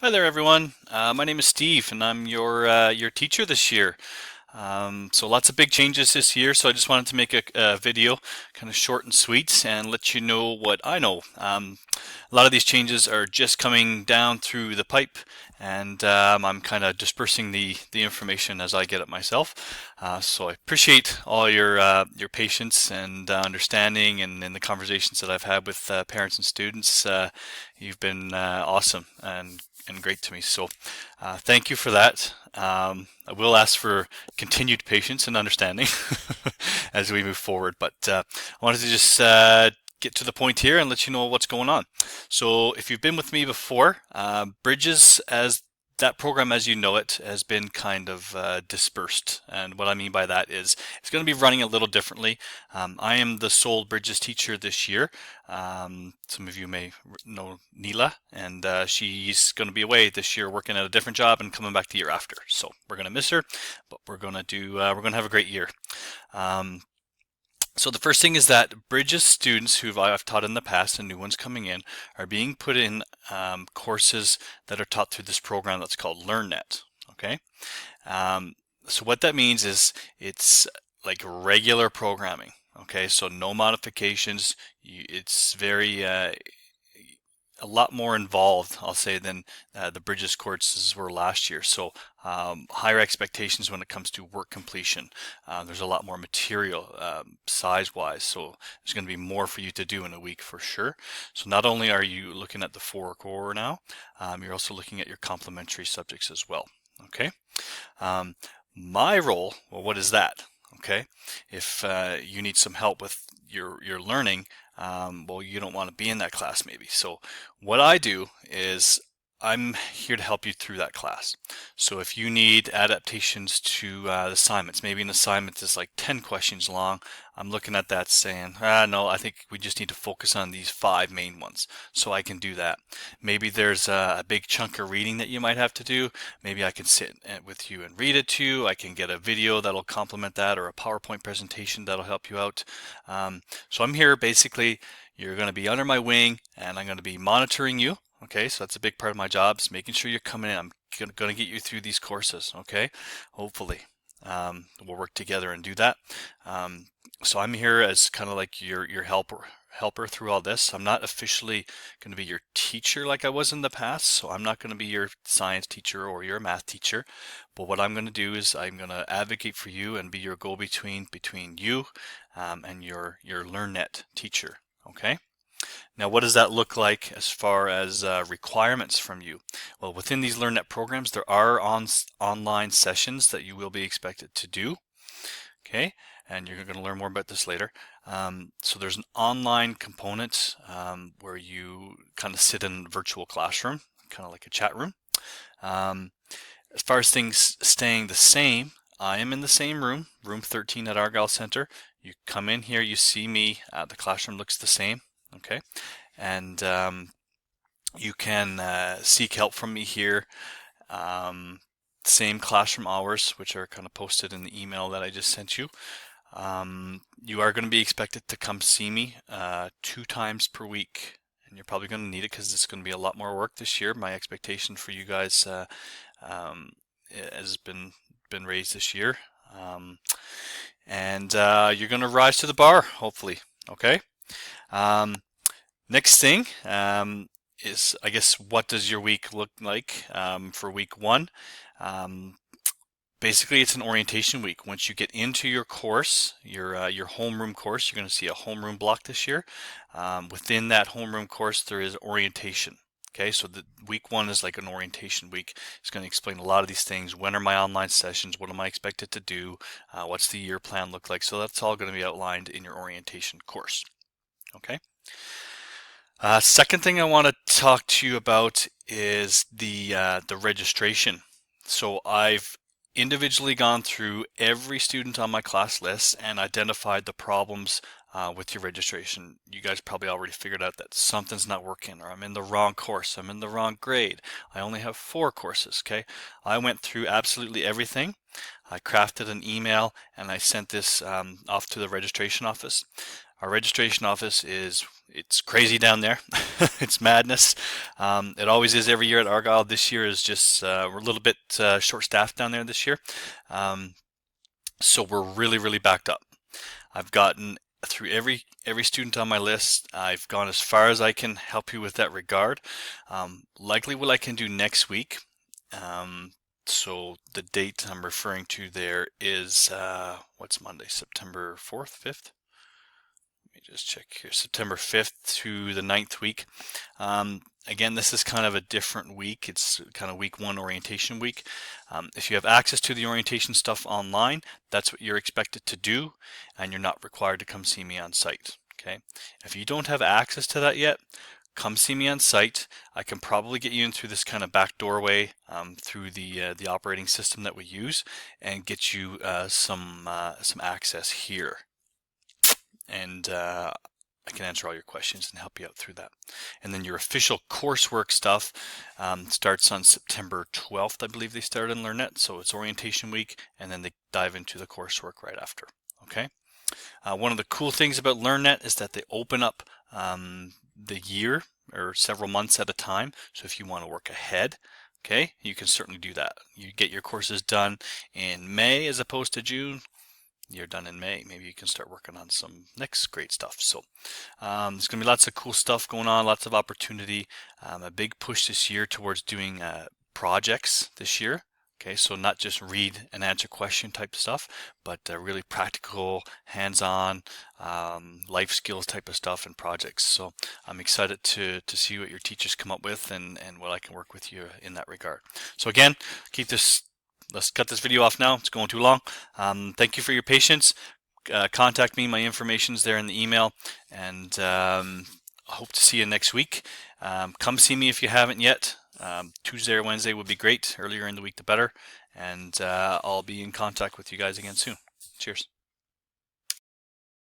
Hi there, everyone. My name is Steve, and I'm your teacher this year. So lots of big changes this year. So I just wanted to make a video, kind of short and sweet, and let you know what I know. A lot of these changes are just coming down through the pipe, and I'm kind of dispersing the information as I get it myself. So I appreciate all your patience and understanding, and in the conversations that I've had with parents and students. You've been awesome and great to me. So thank you for that. I will ask for continued patience and understanding as we move forward. But I wanted to just get to the point here and let you know what's going on. So if you've been with me before, Bridges as that program as you know it has been kind of dispersed. And what I mean by that is it's going to be running a little differently. I am the sole Bridges teacher this year. Some of you may know Neela, and she's going to be away this year working at a different job and coming back the year after. So we're going to miss her, but we're going to have a great year. So the first thing is that Bridges students who I've taught in the past and new ones coming in are being put in courses that are taught through this program that's called LearnNet. Okay, so what that means is it's like regular programming. Okay, so no modifications. It's very a lot more involved, I'll say, than the Bridges courses were last year. So higher expectations when it comes to work completion. There's a lot more material size-wise, so there's going to be more for you to do in a week for sure. So not only are you looking at the 4 core now, you're also looking at your complementary subjects as well. Okay. My role, well, what is that? Okay, if you need some help with your learning, well, you don't want to be in that class maybe. So what I do is I'm here to help you through that class. So if you need adaptations to assignments, maybe an assignment is like 10 questions long, I'm looking at that saying, no, I think we just need to focus on these 5 main ones. So I can do that. Maybe there's a big chunk of reading that you might have to do. Maybe I can sit with you and read it to you. I can get a video that'll complement that, or a PowerPoint presentation that'll help you out. So I'm here basically, you're going to be under my wing, and I'm going to be monitoring you. Okay, so that's a big part of my job, is making sure you're coming in. I'm going to get you through these courses. Okay, hopefully. We'll work together and do that. So I'm here as kind of like your helper through all this. I'm not officially going to be your teacher like I was in the past, so I'm not going to be your science teacher or your math teacher. But what I'm going to do is I'm going to advocate for you and be your go-between between you and your LearnNet teacher. Okay. Now, what does that look like as far as requirements from you? Well, within these LearnNet programs, there are online sessions that you will be expected to do. Okay, and you're going to learn more about this later. So there's an online component where you kind of sit in a virtual classroom, kind of like a chat room. As far as things staying the same, I am in the same room, room 13 at Argyle Center. You come in here, you see me, the classroom looks the same. Okay, and you can seek help from me here. Same classroom hours, which are kind of posted in the email that I just sent you. You are going to be expected to come see me 2 times per week, and you're probably going to need it because it's going to be a lot more work this year. My expectation for you guys has been raised this year, and you're going to rise to the bar, hopefully. Okay. Next thing is, I guess, what does your week look like for week 1? Basically, it's an orientation week. Once you get into your course, your homeroom course, you're going to see a homeroom block this year. Within that homeroom course, there is orientation. Okay, so the week 1 is like an orientation week. It's going to explain a lot of these things. When are my online sessions? What am I expected to do? What's the year plan look like? So that's all going to be outlined in your orientation course. Okay. Second thing I want to talk to you about is the registration. So I've individually gone through every student on my class list and identified the problems with your registration. You guys probably already figured out that something's not working, or I'm in the wrong course, I'm in the wrong grade. I only have 4 courses, okay? I went through absolutely everything. I crafted an email and I sent this off to the registration office. Our registration office it's crazy down there. It's madness. It always is every year at Argyle. This year is just we're a little bit short-staffed down there this year, so we're really backed up. I've gotten through every student on my list. I've gone as far as I can help you with that regard. Likely what I can do next week. So the date I'm referring to there is what's Monday, September 4th, 5th? Let me just check here. September 5th to the 9th week. Again, this is kind of a different week. It's kind of week 1 orientation week. If you have access to the orientation stuff online, that's what you're expected to do, and you're not required to come see me on site. Okay. If you don't have access to that yet, come see me on site. I can probably get you in through this kind of back doorway through the operating system that we use, and get you some access here. And I can answer all your questions and help you out through that. And then your official coursework stuff starts on September 12th, I believe they start in LearnNet. So it's orientation week, and then they dive into the coursework right after. Okay. One of the cool things about LearnNet is that they open up the year or several months at a time. So if you want to work ahead, okay, you can certainly do that. You get your courses done in May as opposed to June. You're done in May. Maybe you can start working on some next great stuff. So there's going to be lots of cool stuff going on, lots of opportunity. A big push this year towards doing projects this year. Okay, so not just read and answer question type stuff, but really practical, hands-on, life skills type of stuff and projects. So I'm excited to see what your teachers come up with and what I can work with you in that regard. So again, let's cut this video off now. It's going too long. Thank you for your patience. Contact me. My information's there in the email, and I hope to see you next week. Come see me if you haven't yet. Tuesday or Wednesday would be great. Earlier in the week, the better. And I'll be in contact with you guys again soon. Cheers.